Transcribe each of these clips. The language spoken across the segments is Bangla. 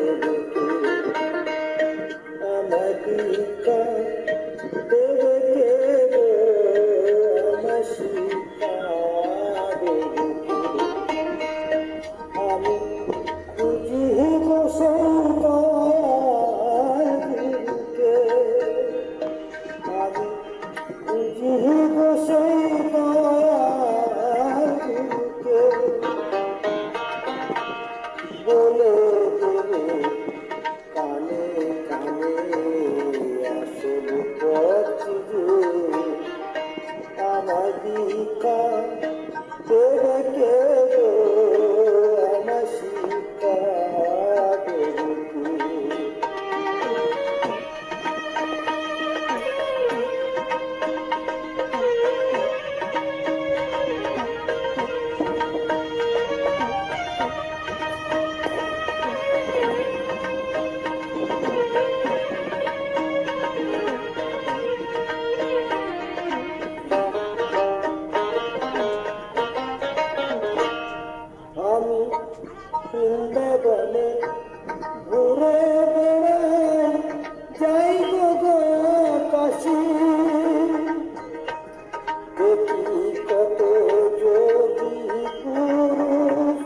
দেবকে আমার শিক্ষা দেবে কে গো, আমার শিক্ষা দেবে কে? আমি বুঝি গো সেই দয়ালকে, আমি বুঝি গো সেই দয়ালকে, বলে দেবে কানে কানে আসল পথ যে আমার শিক্ষা দেবে কে গো, আমার শিক্ষা দেবে কে? আমি বৃন্দাবনে ঘুরে বেড়াই, যাই গো গয়া কাশী, দেখি কত যোগী পুরুষ,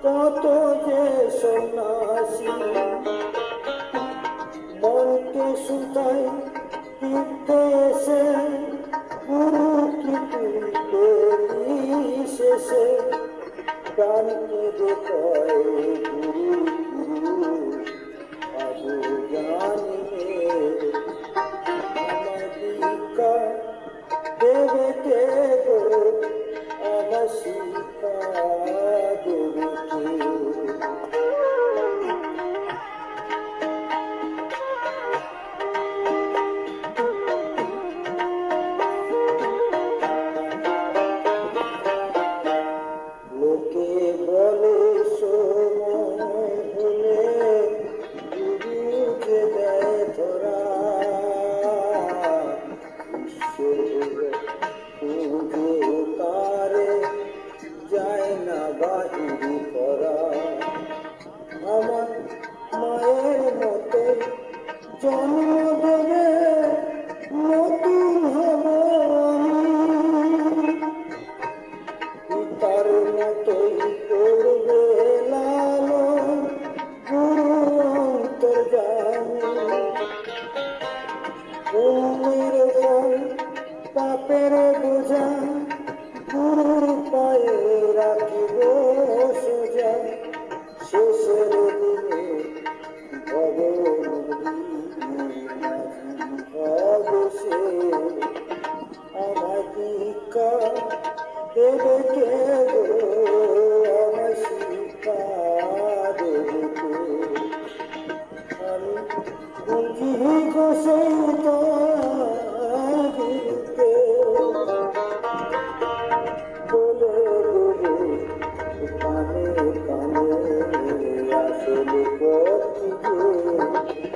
কত যে সন্ন্যাসী, মনকে শুকাই তীর্থে এসে গুরু কৃপি শেষে প্রাণকে দেখায় গুরু গুরু আজু জানি আমার শিক্ষা দেবে কে গো, আমার শিক্ষা দেবে কে? লোকে বলে সময় হলে গুরুকে দেয় ধরা, পুজো তারে যায় না বাহিরি করা। আমার মায়ের মতে জন্ম দেবে, নতুন হব পিতার মতোই করবে লালন, গুরু অন্তর্যামী, পুণ্যের ফল পাপের বোঝা গুরুর পায়ে রাখিব সোজা, শেষের দিনে ভগবসে আমার শিক্ষা দেবে কে গো, আমার শিক্ষা দেবে কে? আমি বুঝি গো সেই দয়ালকে, বলে দেবে কানে কানে আসল পথ যে